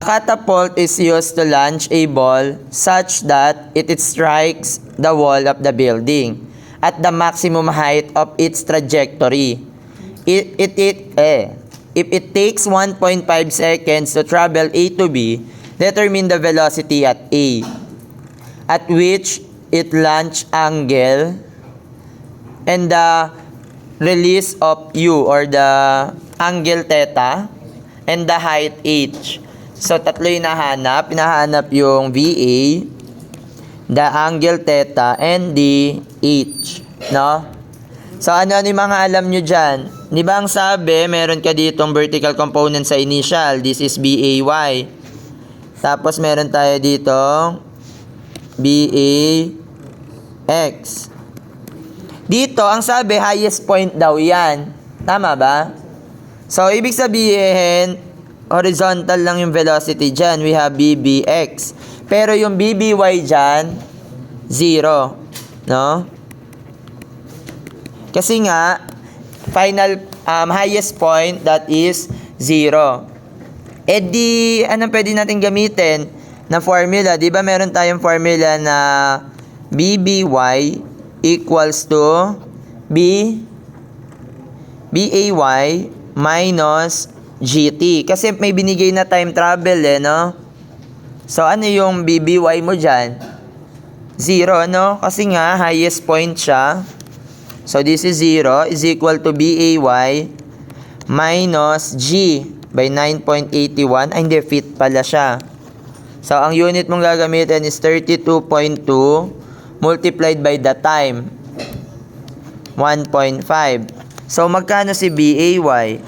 catapult is used to launch a ball such that it strikes the wall of the building at the maximum height of its trajectory. If it takes 1.5 seconds to travel A to B, determine the velocity at A, at which it launch angle, and the release of U or the angle theta, and the height H. So, tatlo yung nahanap. Pinahanap yung VA, the angle theta, and the H. No? So, ano yung mga alam nyo dyan? Di ba ang sabi, meron ka ditong vertical component sa initial. This is BAY. Tapos, meron tayo ditong BAX. Dito, ang sabi, highest point daw yan. Tama ba? So, ibig sabihin, horizontal lang yung velocity dyan. We have BBX. Pero yung BBY dyan, 0. No? Kasi nga, final highest point, that is 0. Eh di, anong pwede natin gamitin na formula? Di ba meron tayong formula na BBY equals to BAY minus GT. Kasi may binigay na time travel no? So, ano yung BBY mo dyan? 0, no? Kasi nga, highest point siya. So, this is 0 is equal to BAY minus G by 9.81. Ay, hindi, feet pala siya. So, ang unit mong gagamitin is 32.2 multiplied by the time. 1.5. So, magkano si BAY?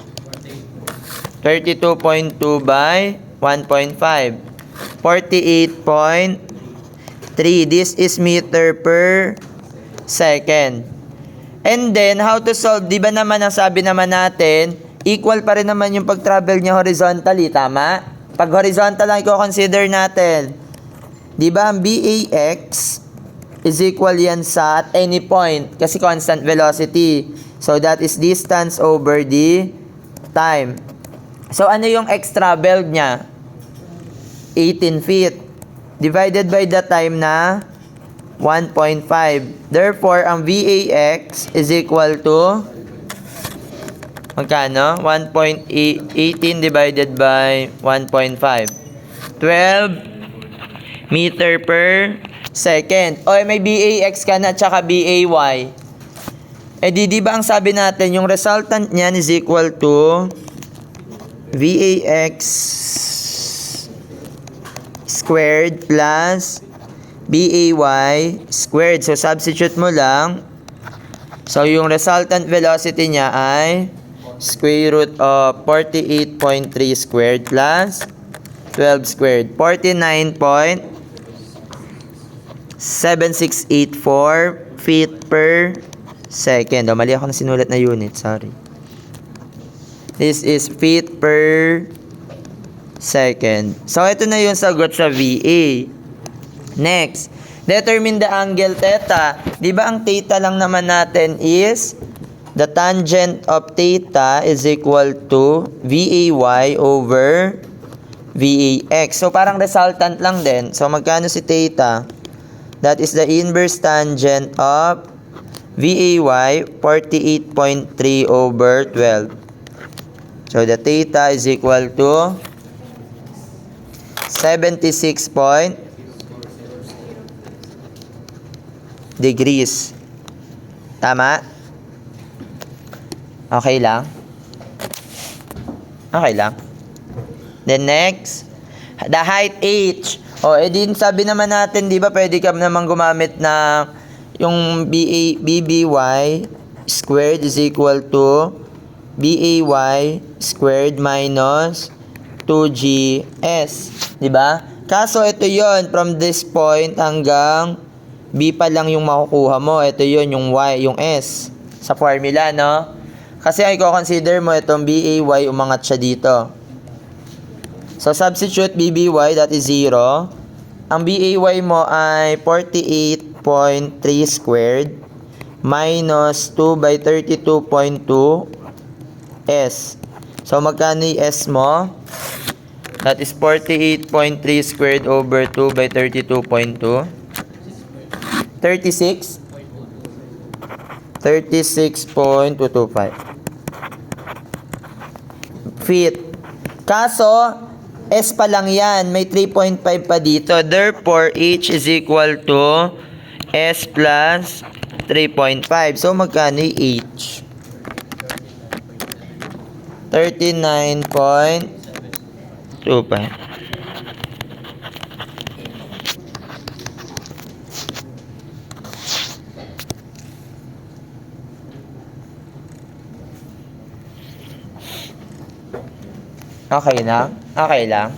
32.2 by 1.5. 48.3. This is meter per second. And then, how to solve? Di ba naman, ang sabi naman natin, equal pa rin naman yung pag-travel niya horizontally, tama? Pag horizontal lang i-consider natin. Di ba, ang BAX is equal yan sa at any point kasi constant velocity. So, that is distance over the time. So, ano yung x traveled niya? 18 feet. Divided by the time na 1.5. Therefore, ang VAX is equal to magkano? 1.18 divided by 1.5. 12 meter per second. O, may BAX ka na tsaka BAY. Eh, di ba ang sabi natin, yung resultant niyan is equal to VAX squared plus BAY squared. So, substitute mo lang. So, yung resultant velocity niya ay square root of 48.3 squared plus 12 squared. 49.7684 feet per second. O, mali ako na sinulat na unit. Sorry. This is feet per second. So, ito na yung sagot sa VA. Next, determine the angle theta. Di ba ang theta lang naman natin is the tangent of theta is equal to VAY over VAX. So, parang resultant lang din. So, magkano si theta? That is the inverse tangent of VAY, 48.3 over 12. So, the theta is equal to 76 degrees. Tama? Okay lang? Okay lang. Then next, the height H. O, din sabi naman natin, di ba, pwede ka naman gumamit na yung BBY squared is equal to BAY squared minus 2GS. Diba? Kaso ito yon from this point hanggang B pa lang yung makukuha mo. Ito yon yung Y, yung S sa formula, no? Kasi ay consider mo itong BAY, umangat siya dito. So, substitute BBY, that is 0. Ang BAY mo ay 48.3 squared minus 2 by 32.2 S. So, magkano yung S mo? That is 48.3 squared over 2 by 32.2. 36? 36.225 feet. Kaso, S pa lang yan. May 3.5 pa dito. Therefore, H is equal to S plus 3.5. So, magkano yung H? 39.25. Okay na? Okay lang?